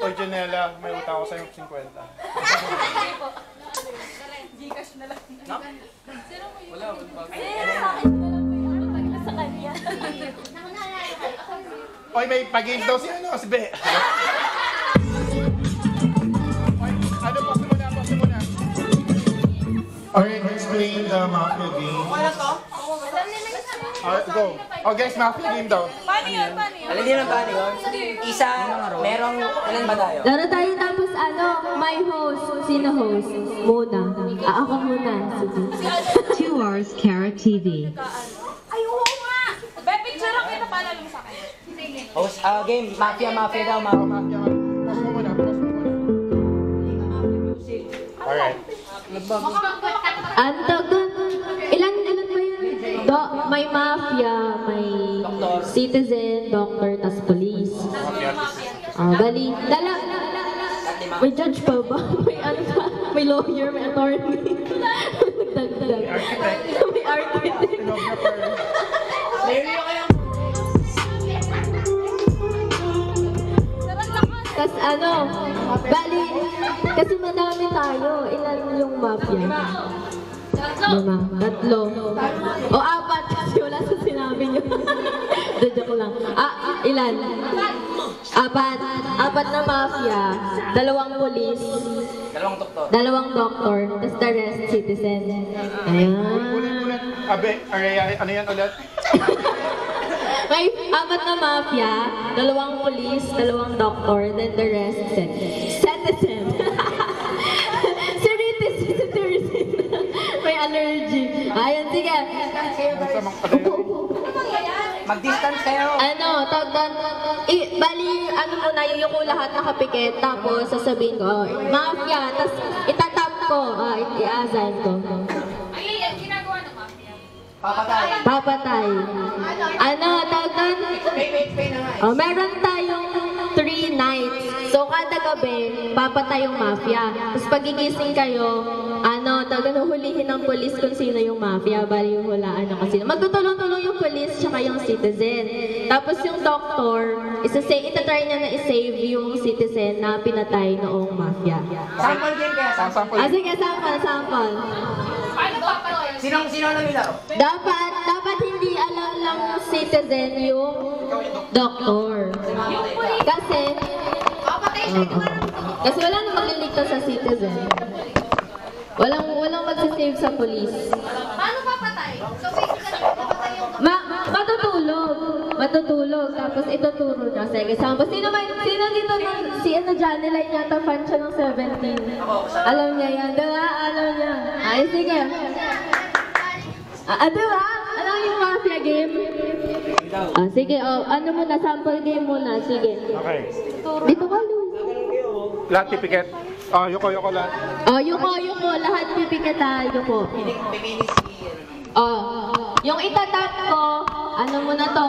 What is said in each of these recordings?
Oy, Janela, may utang ako sa'yo 50. Gcash na lang. Wala, wala. Sa kanya. Oy, may pag-game daw si ano, si Be. Oy, ano, pause muna, pause muna. Alright, let's play the Mafia game. Wala to? Go. Oh guys, Mafia game daw. Paano yun? Paano yun? Alam niyo lang paano yun? Isa, merong, ilan ba tayo? Laro tayo tapos ano, my host. Sino host? Muna. Ako muna. Sige. 2 hours Carrot TV. Ay, oo nga! Be, picture lang kita. Paano lang sa akin? Host, game, Mafia daw, Mafia. Pause mo muna, pause mo muna. Alright. Ang tawag doon, ilan ba yun? May mafia, may citizen, doctor, tas police. Bali, may judge pa ba? May ano pa? May lawyer, may attorney. Dagdag. May architect. Tas ano, bali, kasi madami tayo. Ilan yung mafia? Lima. Tatlo. O apat, kasi wala sa sinabi niyo. Joke lang. Ilan? Apat na mafia, 2 police, 2 doktor, tas the rest citizen. Ayan. Ulit. Abe, ano yan ulit? May 4 na mafia, 2 police, 2 doktor, then the rest citizen. Citizen. May allergy. Ayun, sige. Mag-distance kayo. Ano, tawag bali, ano muna, yung lahat nakapikit, tapos sasabihin ko, mafia, tapos itatap ko, i-assign ko. Ay, yan, ginagawa ng mafia. Papatay. Ano, tawag doon? Pay na nga. Meron tayong 3 nights. So, kada gabi, papatay yung mafia. Tapos pagigising kayo, ano, huhulihin ng police kung sino yung mafia, bali yung hulaan ng sino. Magtutulong-tulong yung police tsaka yung citizen. Tapos yung doctor, itatry niya na i-save yung citizen na pinatay noong mafia. Sample game kaya, sample. Sige, sample. Paano papatay? Sino na nilaro? Dapat hindi alam lang ng citizen yung doctor. Kasi wala nang magliligtas sa citizen. Walang magsisave sa police. Paano papatay? So, basically, papatay yung... Matutulog. Tapos ituturo niya. Sige, sample. Sino dito si Janeline yata fan siya ng 17. Alam niya yan. Diba? Alam niya. Ay, sige. Diba? Alam yung mafia game? Sige, ano muna, sample game muna. Sige. Okay. Dito ka, Luz. Lahat tipikit. Yuko lahat. Yuko. Lahat pipikit yuko. Yung itatap ko, ano muna to?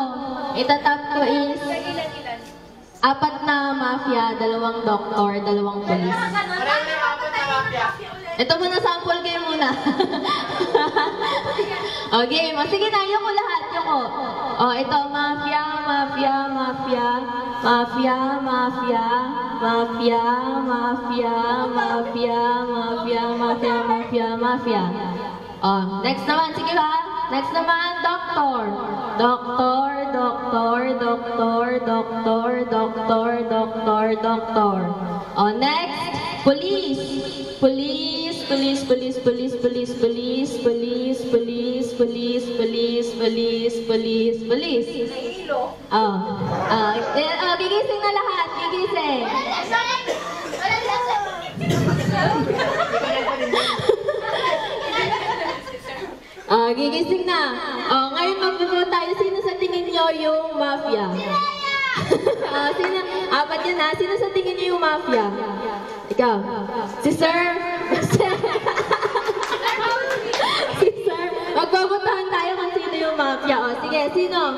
Itatap ko is 4 na mafia, 2 doktor, 2 police. Ito muna, sample game muna. Okay, sige na, yuko lahat, yuko. Ito, mafia. Next naman, sige ba? Next naman, doctor. Next, police. Gigising na lahat, gigising. Gigising na. Ngayon magbubuo tayo. Sino sa tingin nyo yung mafia? Apat yan ha. Sino sa tingin nyo yung mafia? Ikaw. Si Sir. Magbabotahan tayo kung sino yung mafia. Sige, sino?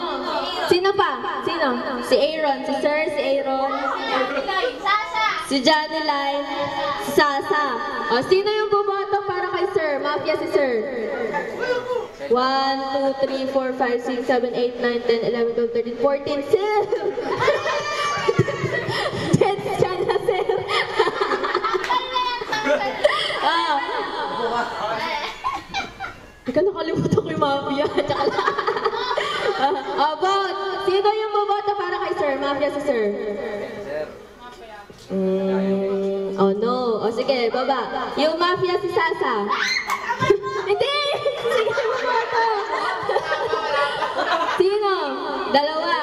Sino pa? Sino? Si Aaron. Si Sir, si Aaron. Si Janeline. Si Sasa. Sino yung bumoto para kay Sir? Mafia si Sir. 1, 2, 3, 4, 5, 6, 7, 8, 9, 10, 11, 12, 13, 14, 10. mafia. Tsaka lang. Vote. Sino yung buboto para kay Sir? Mafia si Sir. Oh no. O sige, baba. Yung mafia si Sasa. Hindi! Sige, buboto. Sino? Dalawa.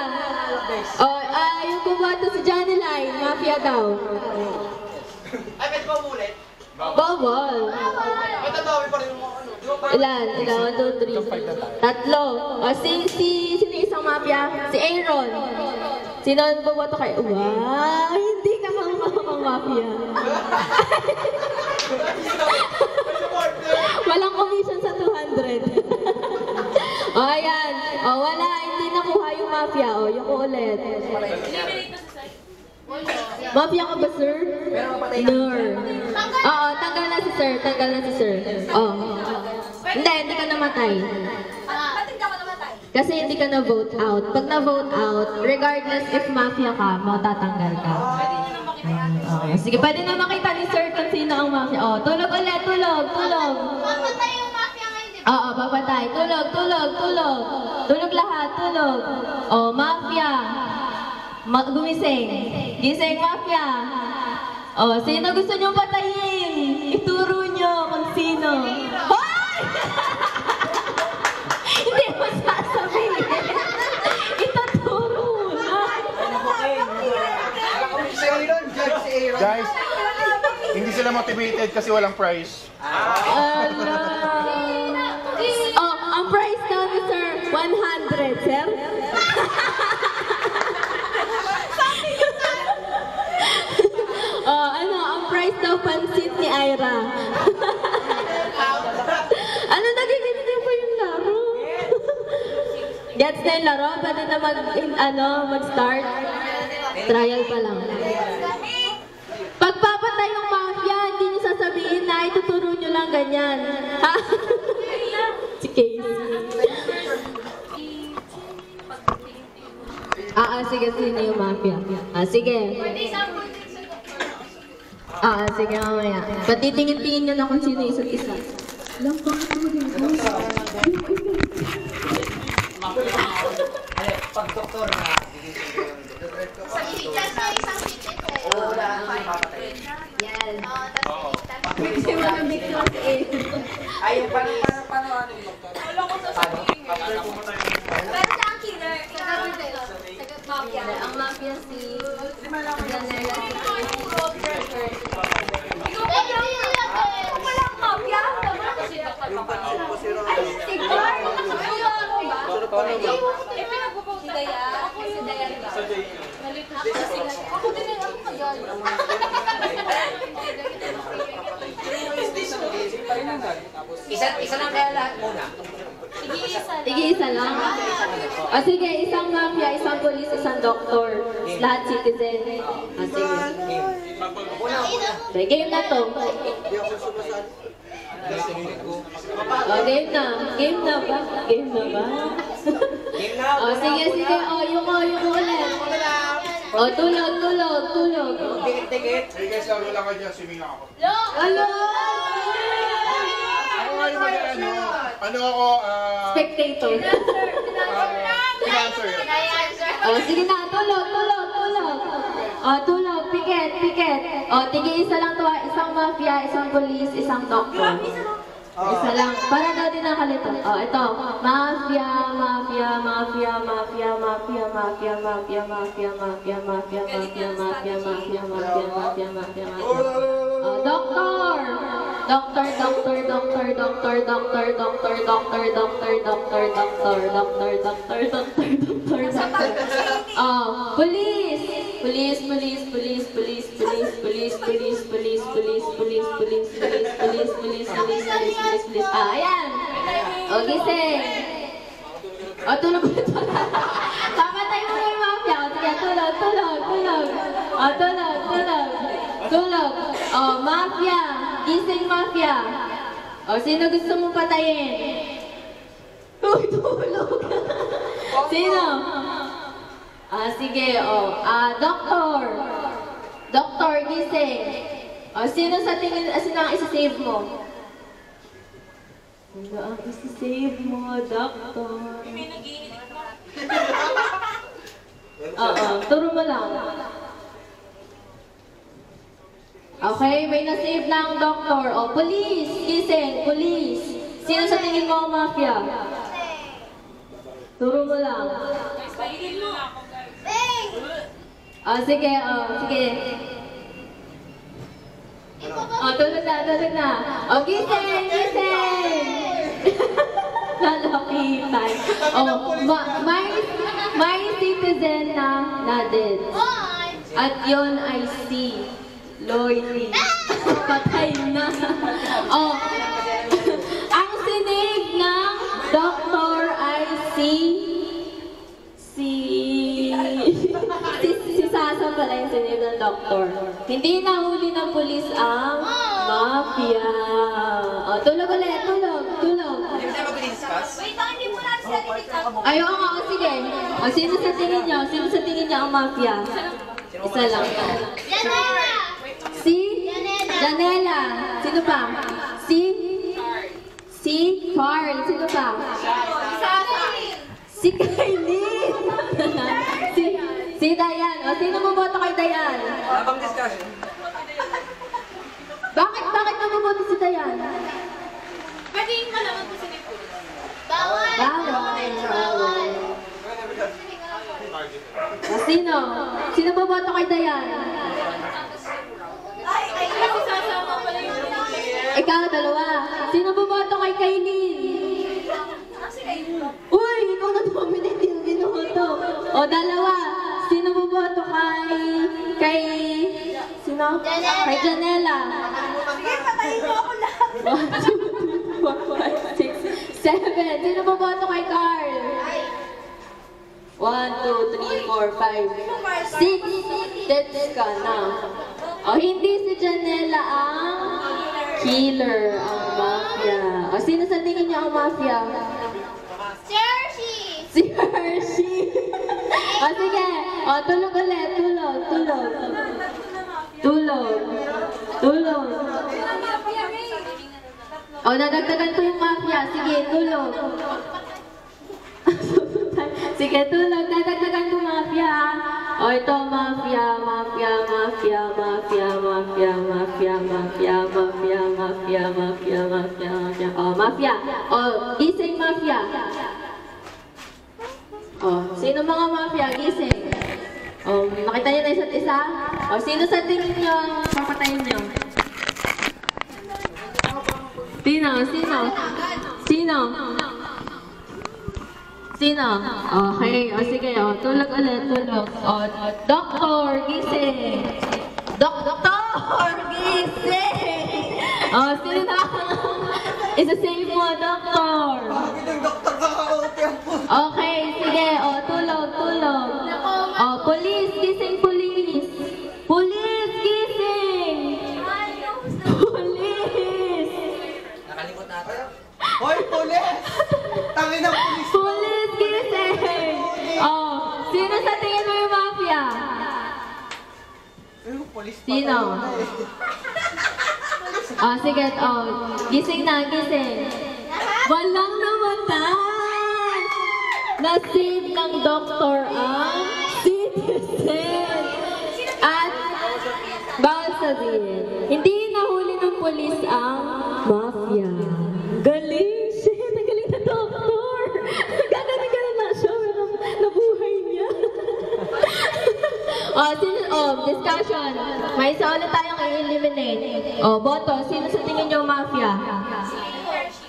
Yung buboto si Johnny Line. Mafia daw. Ay, pwede ba umulit? Bawal. Ba't ang dami pa rin yung ano? Di ba pa? Ilan? 1, 2, 3. Tatlo. Sino isang mafia? Si Aaron. Sino ang buboto kay... Wow! Hindi ka kang mafia. Walang commission sa 200. Ayan. Wala. Hindi nakuha yung mafia. Yung ulit. Mafia ka ba, sir? No. Oo, tanggal na si sir. Hindi ka namatay. Bakit ka namatay? Kasi hindi ka na-vote out. Pag na-vote out, regardless if mafia ka, matatanggal ka. Okay. Sige, pwede na makita ni sir kung sino ang mafia. Tulog ulit, tulog. Papatay yung mafia ngayon, di ba? Oo, papatay. Tulog. Tulog lahat, tulog. Mafia. Gumising. Gising, mafia. Sino gusto niyong patayin? Ituro niyo kung sino. Hoy! Hindi mo sasabihin. Itaturo na. Guys, hindi sila motivated kasi walang prize. Ang price daw ni sir, 100, sir. Ang price daw pansit ni Ira. Nagiging po yung laro? Gets na yung laro? Pwede na mag-start? Trial pa lang. Pagpapatay yung mafia, hindi nyo sasabihin na ituturo nyo lang ganyan. Ha? Si Casey. Sige, sino yung mafia? Sige. Sige, mamaya. Patitingin-tingin nyo na kung sino isa't isa. Lang pa ako din. Pag doktor na, Sa Pilipinas na isang ticket eh. oo, wala ang papatay. Yan. Tapos Ay, paano ano yung doktor? wala ko sasabihin eh. Pero siya ang killer. Ikaw rin sa'yo. Sagot mafia. Ang mafia si... Ikaw pa lang mafia. Tama na kasi doktor pa pa. Ay, sigar. Eh, pinagpupunta si Dayan. Si Dayan ba? Nalito siya si Dayan. Ako din eh. Ako kaya. Isa lang kaya lahat muna. Tig-isa lang. Sige, isang mafia, isang polis, isang doktor. Lahat citizen. Sige. Okay, game na to. Game na ba? Sige. Yung ulit. Tulog. Tikit. Guys, laro lang kayo dyan. Swimming ako. Hello! Ano ako? Spectator. Financer. Sige na, tulog. Tulog, piket. Tig-isa lang to, isang mafia, isang polis, isang doktor. Isa lang, para daw din nakalito. Ito, mafia. Police. Ayan. Gising. Tulog ulit pala. Pamatay mo yung mafia. Sige, tulog. Tulog. Mafia. Gising mafia. Sino gusto mong patayin? Tulog. Sino? Sige, doktor. Doktor, gising. Sino ang isa-save mo? Sino ang isi-save mo, Doctor? Oo, turo mo lang. Okay, may na-save na ang Doctor. O, police! Gising, police! Sino sa tingin mo ang mafia? Turo mo lang. Sige, sige. Tulog na. Gising, gising! Lalapitan. May citizen na dead. At yun ay si Lloyd. Patay na. Ang sinig ng Doctor ay si Sasa pala yung sinig ng Doctor. Hindi nahuli ng pulis ang mafia. Tulog ulit, tulog. Hindi tayo mag-discuss? Ayaw nga, sige. Sino sa tingin niyo? Sino sa tingin niyo ang mafia? Isa lang. Si Janela. Sino pa? Si Carl. Sino pa? Si Kylie. Si Dayan. Sino bumoto kay Dayan? Habang discussion. Bakit bumoto si Dayan? Pwede yung malaman po sila po. Bawal. Sino bumoto kay Dayan? Kasi sasama pala yung Ikaw, dalawa. Sino bumoto kay Kaylin? Uy, ikaw na-dominate yung binuhoto. Dalawa. Sino bumoto kay... Sino? Janela. Kay Janela. Sige, patayin mo ako lahat. 1, 2, 3, 4, 5, 6, 7. Sino bumoto kay Carl? 1, 2, 3, 4, 5, 6. Deads ka na. Hindi si Janela ang killer, ang mafia. Sino sa tingin niya ang mafia? Si Hershey. Sige. Tulog ulit. Tulog. Nadagdagan ko yung mafia. Sige, tulog. Sige, tulog. Dadagdagan ko mafia. Ito, mafia. Mafia. Gising mafia. Sino mga mafia? Gising. Nakita niyo na isa't isa? Sino sa tingin niyo ang papatayin niyo? Sino? Okay, sige, tulog ulit. Doctor, gising! Doctor, gising! Sino na? Isa-save mo, Doctor! Bakit yung doktor sa kakautin po? Okay, sige, tulog. Police, gising, police! Police, gising! Police! Nakalimot natin. Hoy, pulis! Tangin ng pulis! Police, gising! Sino sa tingin mo yung mafia? Pulis pa Sino? Sige, gising na, gising. Walang namatay! Na-save ng doktor ang citizen. At, bawal sabihin, hindi nahuli ng polis ang mafia. Galing! Shit, ang galing na doktor! Gagaling na siya, pero nabuhay niya. Discussion. May isa ulit tayong i-eliminate. Boto. Sino sa tingin niyo mafia?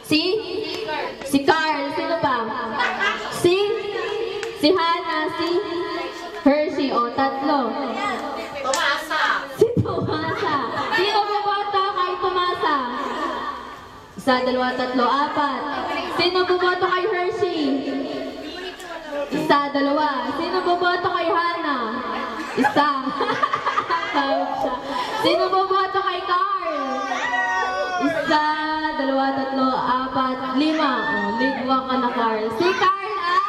Si Carl. Sino pa? Si Hannah. Si Hershey. Tatlo. Si Tomasa. Sino bumoto kay Tomasa? 1, 2, 3, 4. Sino bumoto kay Hershey? 1, 2. Sino bumoto kay Hannah? 1. Sino bumoto kay Carl? 1, 2, 3, 4, 5. Ligwa ka na, Carl. Si Carl ay...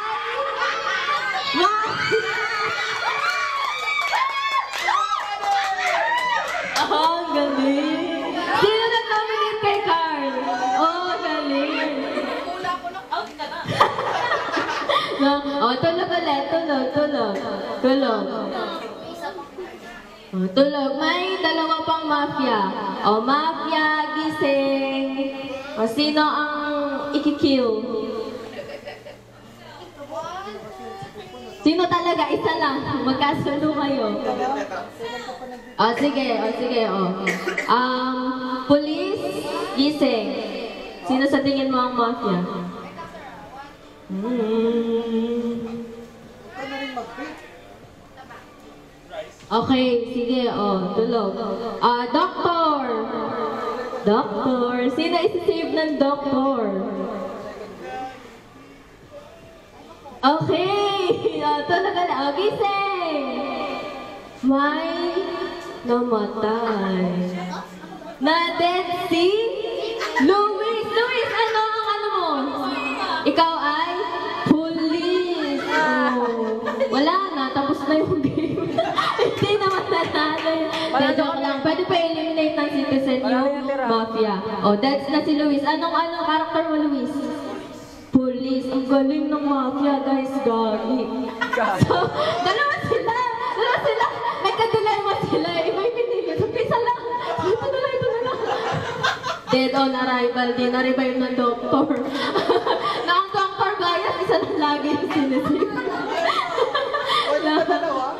Galing. Sino nag-nominate kay Carl? Galing. tulog ulit. Tulog. Tulog. May dalawa pang mafia. Mafia, gising. Sino ang ikikill? Sino talaga? Isa lang. Magkasundo kayo. Sige. Police, gising. Sino sa tingin mo ang mafia? Okay, sige, tulog. Doctor. Sino isi-save ng doctor? Okay, tulog na. Gising. May namatay. Na-dead si Luis, ano ang mo? Ikaw ay police. Wala na, tapos na yung game. Hindi naman nanalo. Joke lang. Pwede pa eliminate ng citizen yung mafia. That's na si Luis. Anong character mo, Luis? Police. Ang galing ng mafia, guys. Gagi. So, dalawa sila. May kadilema sila. Iba'y pinili. So, isa lang. Ito na lang. Dead on arrival din. Na-revive ng doktor. Na ang doktor bias, isa lang lagi yung sinisip. Dalawa?